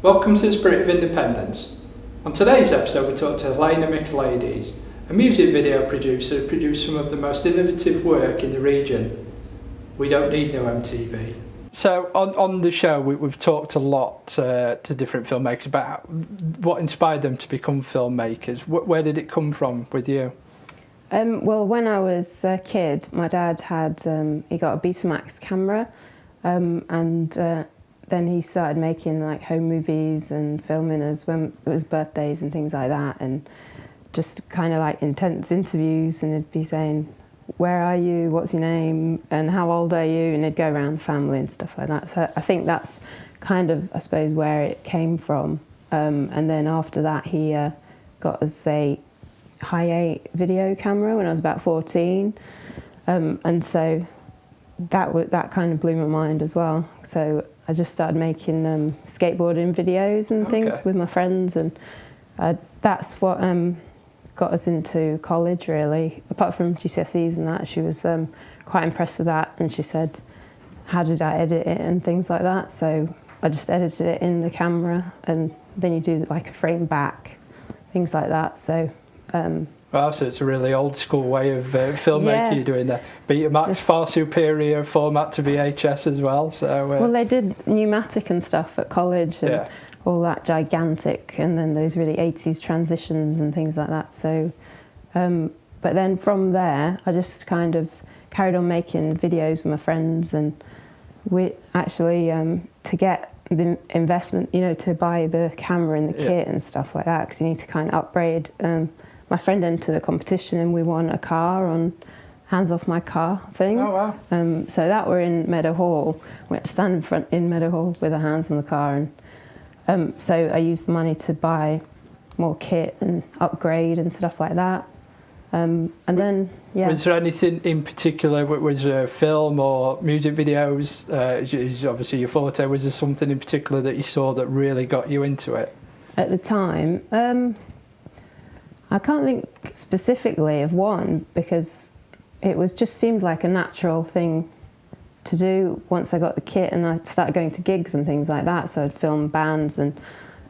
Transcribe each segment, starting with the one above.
Welcome to the Spirit of Independence. On today's episode we talk to Helene Michaelides, a music video producer who produced some of the most innovative work in the region. We don't need no MTV. So on the show we've talked a lot to different filmmakers about what inspired them to become filmmakers. Where did it come from with you? Well, when I was a kid, my dad had he got a Betamax camera, and then he started making like home movies and filming us when it was birthdays and things like that, and just kind of like intense interviews, and he'd be saying, "Where are you? What's your name? And how old are you?" And he'd go around the family and stuff like that. So I think that's kind of, I suppose, where it came from. And then after that, he got us a high-8 video camera when I was about 14, and so that kind of blew my mind as well. So I just started making skateboarding videos and things with my friends, and that's what got us into college, really. Apart from GCSEs and that, she was quite impressed with that, and she said, how did I edit it and things like that. So I just edited it in the camera, and then you do like a frame back, things like that. So Wow, so it's a really old school way of filmmaking you're doing there. Betamax, far superior format to VHS as well. So well, they did pneumatic and stuff at college, and all that gigantic, and then those really 80s transitions and things like that. So, but then from there, I just kind of carried on making videos with my friends, and we actually, to get the investment, to buy the camera and the kit and stuff like that, because you need to kind of upgrade. My friend entered a competition and we won a car on Hands Off My Car thing. Oh, wow. So that were in Meadow Hall. We had to stand in front in Meadow Hall with our hands on the car. And so I used the money to buy more kit and upgrade and stuff like that. And then, Was there anything in particular, was there a film or music videos, is obviously your forte, was there something in particular that you saw that really got you into it? At the time, I can't think specifically of one, because it just seemed like a natural thing to do once I got the kit and I started going to gigs and things like that. So I'd film bands and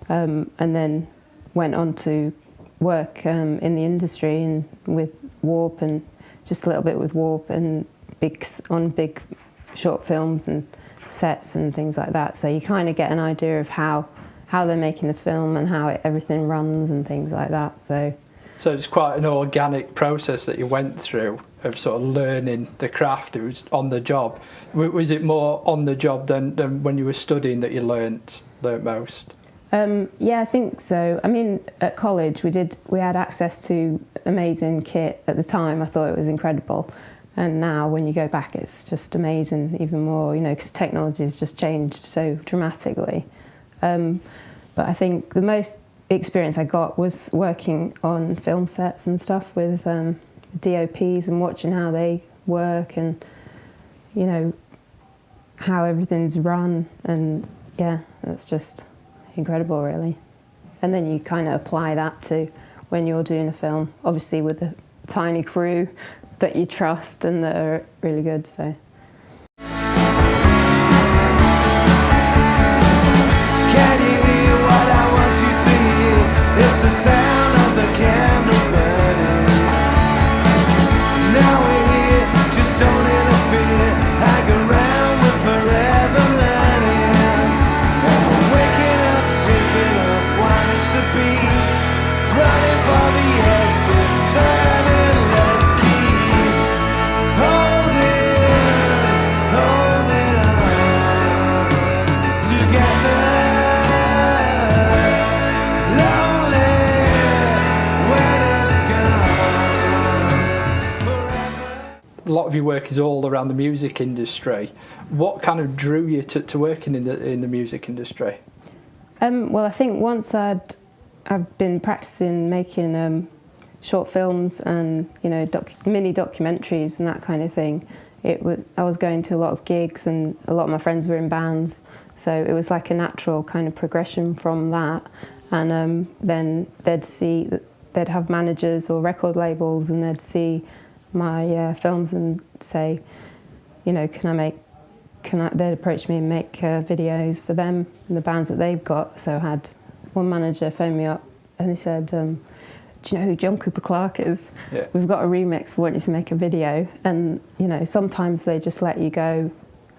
then went on to work in the industry and with Warp, and just a little bit with Warp and big short films and sets and things like that. So you kind of get an idea of how they're making the film and how everything runs and things like that. So it's quite an organic process that you went through of sort of learning the craft. It was on the job. Was it more on the job than when you were studying that you learnt most? Yeah, I think so. I mean, at college we had access to amazing kit at the time. I thought it was incredible. And now when you go back, it's just amazing even more, because technology has just changed so dramatically. But I think the most experience I got was working on film sets and stuff with DOPs and watching how they work and how everything's run, and that's just incredible, really. And then you kind of apply that to when you're doing a film, obviously with a tiny crew that you trust and that are really good. So it's the sound of the candle burning. Now we're here, just don't interfere. Hang around, we're forever learning. And we're waking up, shaking up, wanting to be running for the exit, turning, let's keep holding on together. A lot of your work is all around the music industry. What kind of drew you to working in the music industry? Well, I think once I've been practicing making short films and mini documentaries and that kind of thing. I was going to a lot of gigs and a lot of my friends were in bands, so it was like a natural kind of progression from that. And then they'd have managers or record labels, and they'd see my films and say, can they'd approach me and make videos for them and the bands that they've got. So I had one manager phone me up and he said, do you know who John Cooper Clarke is? Yeah. We've got a remix, we want you to make a video. And, you know, sometimes they just let you go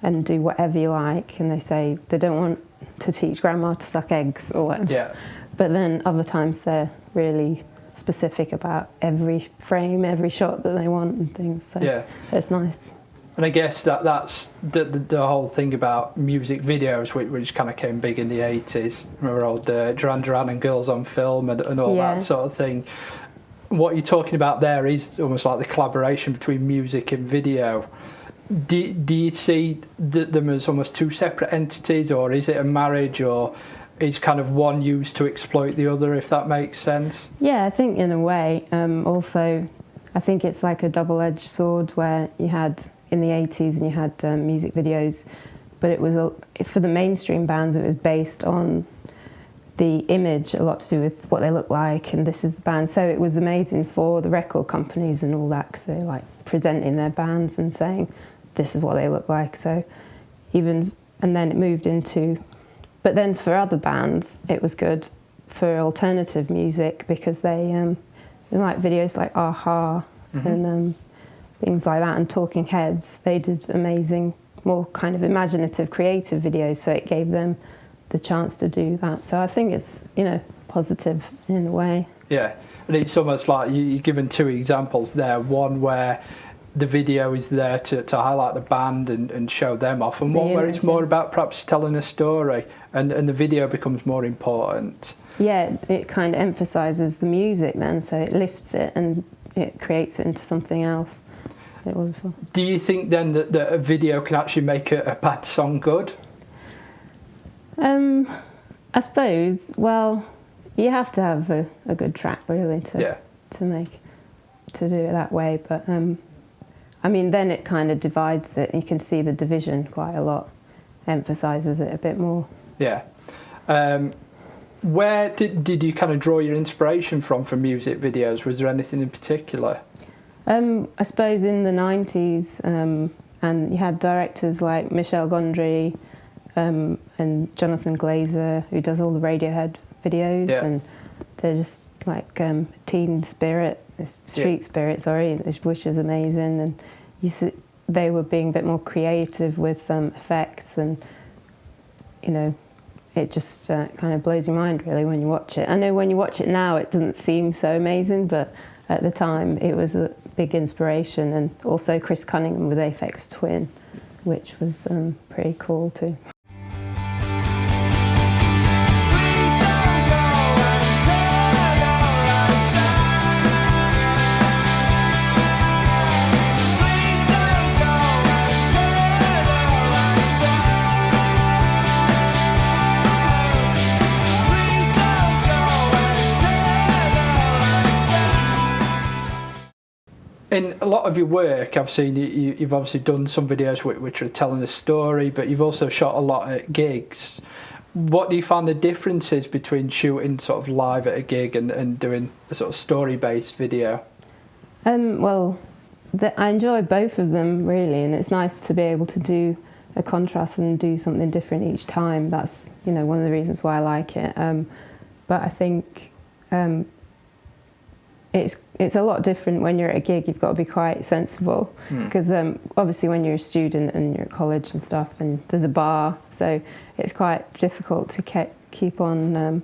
and do whatever you like, and they say they don't want to teach grandma to suck eggs or whatever. Yeah. But then other times they're really specific about every frame, every shot that they want and things. So Yeah. it's nice. And I guess that's the whole thing about music videos, which kind of came big in the 80s. Remember old Duran Duran and Girls on Film and all Yeah. that sort of thing. What you're talking about there is almost like the collaboration between music and video. Do you see them as almost two separate entities, or is it a marriage, or is kind of one used to exploit the other, if that makes sense? Yeah, I think in a way. Also, I think it's like a double-edged sword where you had in the 80s and you had music videos, but it was for the mainstream bands it was based on the image, a lot to do with what they look like, and this is the band. So it was amazing for the record companies and all that, because they're like presenting their bands and saying this is what they look like. So and then it moved into, but then for other bands it was good for alternative music, because they like videos like Aha and things like that, and Talking Heads. They did amazing, more kind of imaginative, creative videos, so it gave them the chance to do that. So I think it's, you know, positive in a way. Yeah, and it's almost like you're given two examples there. One where the video is there to highlight the band and show them off, and one where it's more about perhaps telling a story, and the video becomes more important. Yeah, it kind of emphasises the music then, so it lifts it and it creates it into something else. It was before. Do you think then that a video can actually make a bad song good? I suppose, well, you have to have a good track really to do it that way, but I mean then it kind of divides it. You can see the division quite a lot, emphasises it a bit more. Yeah. Where did you kind of draw your inspiration from for music videos? Was there anything in particular? I suppose in the 90s, and you had directors like Michel Gondry and Jonathan Glazer, who does all the Radiohead videos, and they're just like teen spirit, street spirit, sorry, which is amazing. And you see, they were being a bit more creative with effects, and you know, it just kind of blows your mind really when you watch it. I know when you watch it now it doesn't seem so amazing, but at the time it was a big inspiration. And also Chris Cunningham with Aphex Twin, which was pretty cool too. In a lot of your work, I've seen you've obviously done some videos which are telling a story, but you've also shot a lot at gigs. What do you find the differences between shooting sort of live at a gig and doing a sort of story-based video? Well, I enjoy both of them really, and it's nice to be able to do a contrast and do something different each time. That's, you know, one of the reasons why I like it. But I think it's a lot different when you're at a gig. You've got to be quite sensible, because obviously when you're a student and you're at college and stuff, and there's a bar, so it's quite difficult to keep on,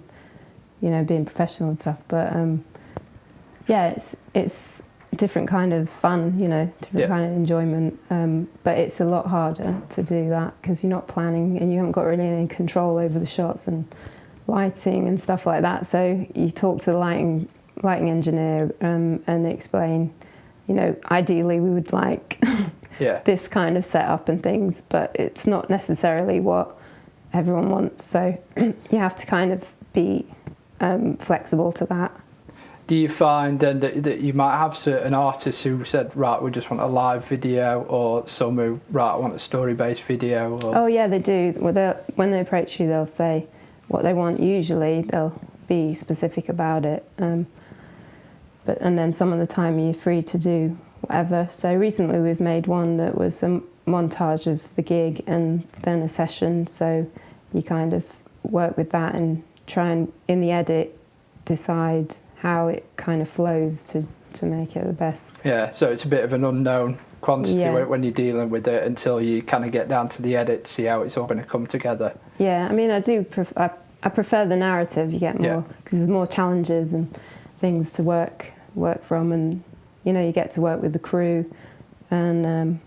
you know, being professional and stuff. But yeah, it's a different kind of fun, you know, different kind of enjoyment. But it's a lot harder to do that because you're not planning and you haven't got really any control over the shots and lighting and stuff like that. So you talk to the lighting engineer and explain, you know, ideally we would like this kind of setup and things, but it's not necessarily what everyone wants. So you have to kind of be flexible to that. Do you find then that you might have certain artists who said, right, we just want a live video, or some who, right, I want a story-based video? Or... Oh yeah, they do. Well, when they approach you, they'll say what they want. Usually they'll be specific about it. And then some of the time you're free to do whatever. So recently we've made one that was montage of the gig and then a session, so you kind of work with that and try and, in the edit, decide how it kind of flows to make it the best. Yeah, so it's a bit of an unknown quantity when you're dealing with it until you kind of get down to the edit to see how it's all going to come together. Yeah, I mean, I prefer the narrative. You get more, because there's more challenges and things to work from, and you know, you get to work with the crew, and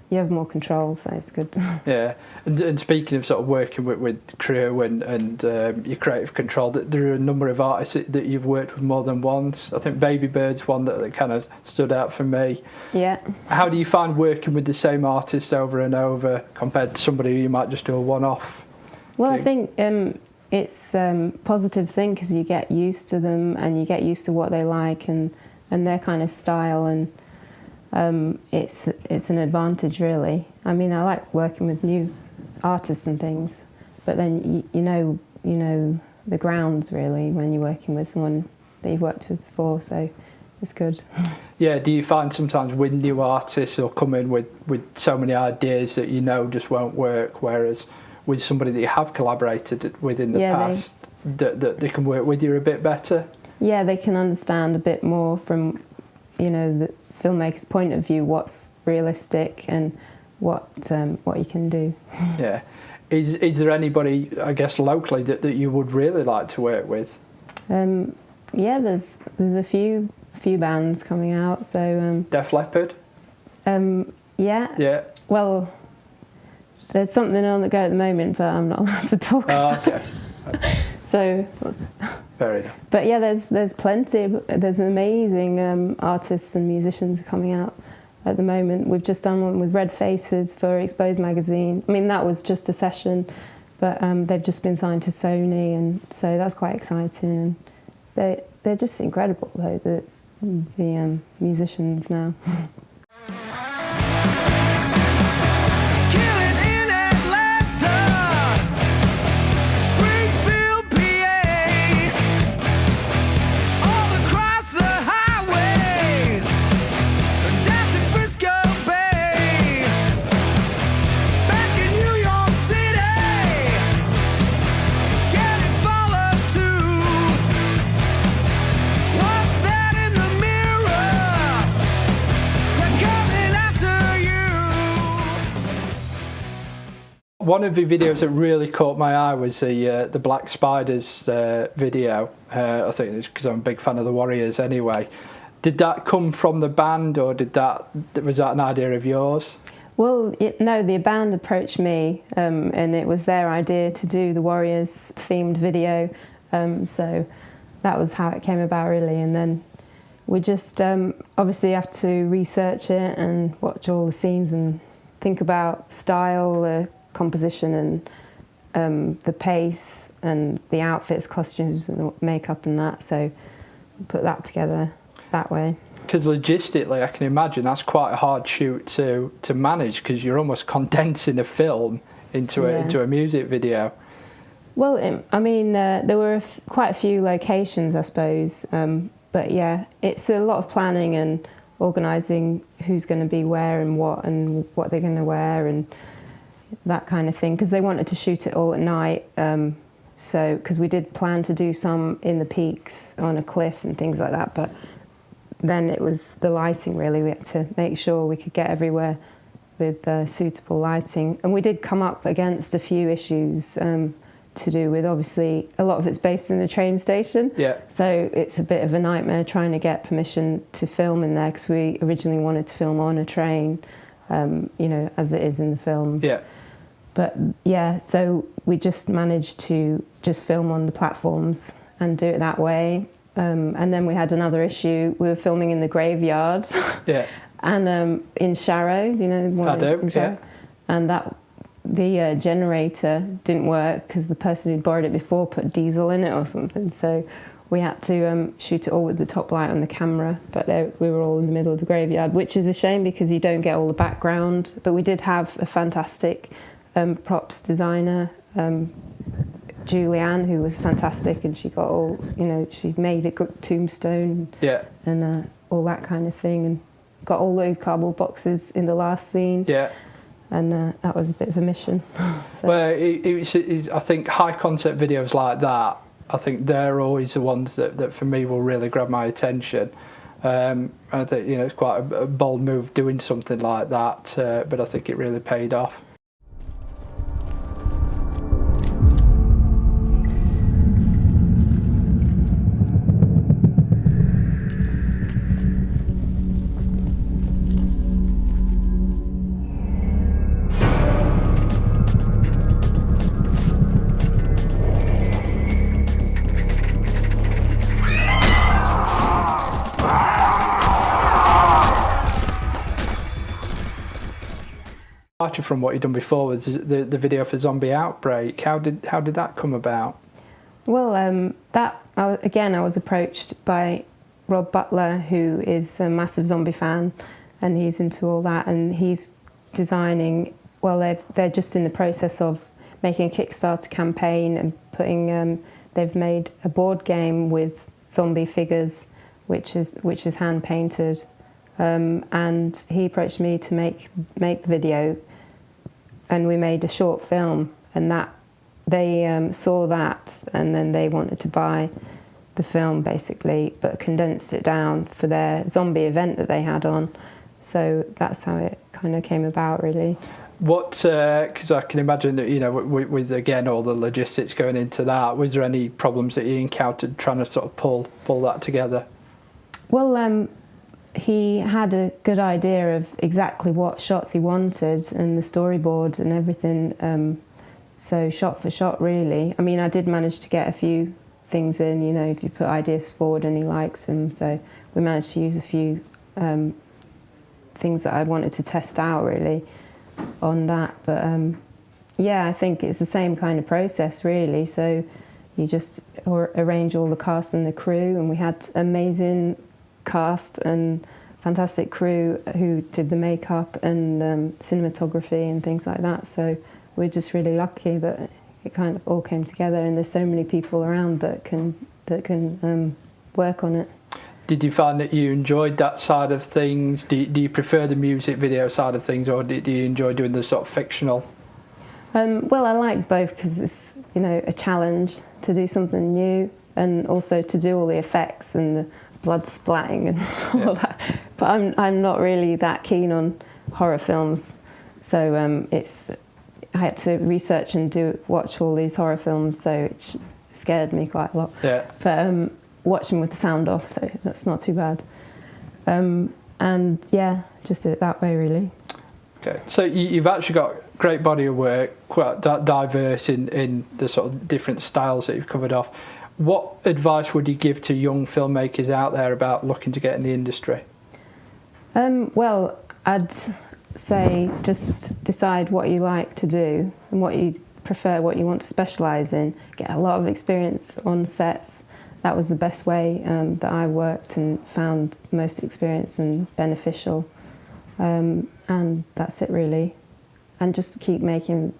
you have more control, so it's good. Yeah, and speaking of sort of working with crew and your creative control, there are a number of artists that you've worked with more than once. I think Baby Bird's one that kind of stood out for me. Yeah. How do you find working with the same artists over and over compared to somebody who you might just do a one-off? Well, I think it's a positive thing because you get used to them and you get used to what they like and their kind of style, and it's an advantage, really. I mean, I like working with new artists and things, but then you know the grounds, really, when you're working with someone that you've worked with before, so it's good. Yeah, do you find sometimes with new artists they'll come in with so many ideas that you know just won't work, whereas with somebody that you have collaborated with in the past, that they can work with you a bit better? Yeah, they can understand a bit more from, you know, the filmmaker's point of view, what's realistic and what you can do. Yeah. Is there anybody, I guess, locally that you would really like to work with? Yeah, there's a few bands coming out. So Def Leppard? Yeah. Yeah. Well, there's something on the go at the moment, but I'm not allowed to talk about okay. So fair enough. But yeah, there's plenty. There's amazing artists and musicians coming out at the moment. We've just done one with Red Faces for Exposed magazine. I mean, that was just a session, but they've just been signed to Sony, and so that's quite exciting. And they're just incredible, though, the musicians now. One of the videos that really caught my eye was the Black Spiders video. I think it's because I'm a big fan of the Warriors anyway. Did that come from the band, or was that an idea of yours? Well, no, the band approached me, and it was their idea to do the Warriors themed video. So that was how it came about, really. And then we just obviously have to research it and watch all the scenes and think about style, composition, and the pace and the outfits, costumes and the makeup and that, so put that together that way. Because logistically I can imagine that's quite a hard shoot to manage, because you're almost condensing a film into a music video. Well, I mean, there were quite a few locations, I suppose, but yeah, it's a lot of planning and organising who's going to be where and what they're going to wear and that kind of thing, because they wanted to shoot it all at night. So, because we did plan to do some in the peaks on a cliff and things like that, but then it was the lighting, really. We had to make sure we could get everywhere with suitable lighting. And we did come up against a few issues to do with, obviously, a lot of it's based in the train station. Yeah. So it's a bit of a nightmare trying to get permission to film in there, because we originally wanted to film on a train, you know, as it is in the film. Yeah. But yeah, so we just managed to just film on the platforms and do it that way. And then we had another issue. We were filming in the graveyard. Yeah. And in Sharrow, do you know the one? I do, yeah. And the generator didn't work because the person who'd borrowed it before put diesel in it or something. So we had to shoot it all with the top light on the camera, but we were all in the middle of the graveyard, which is a shame because you don't get all the background. But we did have a fantastic props designer, Julianne, who was fantastic, and she got all, you know, she made a good tombstone, yeah, and all that kind of thing, and got all those cardboard boxes in the last scene. Yeah. And that was a bit of a mission. So. Well, I think high concept videos like that, I think they're always the ones that for me will really grab my attention. I think, you know, it's quite a bold move doing something like that, but I think it really paid off. From what you'd done before was the video for Zombie Outbreak. How did that come about? Well, I was approached by Rob Butler, who is a massive zombie fan, and he's into all that, and he's designing. Well, they're just in the process of making a Kickstarter campaign and putting. They've made a board game with zombie figures, which is hand painted, and he approached me to make the video. And we made a short film, and that they saw that, and then they wanted to buy the film basically, but condensed it down for their zombie event that they had on. So that's how it kind of came about, really. What? Because I can imagine that, you know, with again all the logistics going into that, was there any problems that you encountered trying to sort of pull that together? Well, he had a good idea of exactly what shots he wanted and the storyboard and everything, so shot for shot really. I mean, I did manage to get a few things in, you know, if you put ideas forward and he likes them, so we managed to use a few things that I wanted to test out really on that, but yeah, I think it's the same kind of process really, so you just arrange all the cast and the crew, and we had amazing cast and fantastic crew who did the makeup and cinematography and things like that, so we're just really lucky that it kind of all came together, and there's so many people around that can work on it. Did you find that you enjoyed that side of things? Do you prefer the music video side of things, or do you enjoy doing the sort of fictional? Well, I like both because it's, you know, a challenge to do something new, and also to do all the effects and the blood splatting and all that. But I'm not really that keen on horror films, so I had to research and watch all these horror films, so it scared me quite a lot. Yeah. But watch them with the sound off, so that's not too bad. And yeah, just did it that way really. Okay, so you've actually got a great body of work, quite diverse in the sort of different styles that you've covered off. What advice would you give to young filmmakers out there about looking to get in the industry? Well, I'd say just decide what you like to do and what you prefer, what you want to specialise in. Get a lot of experience on sets. That was the best way that I worked and found most experience and beneficial. And that's it really. And just keep making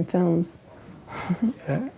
films. Yeah.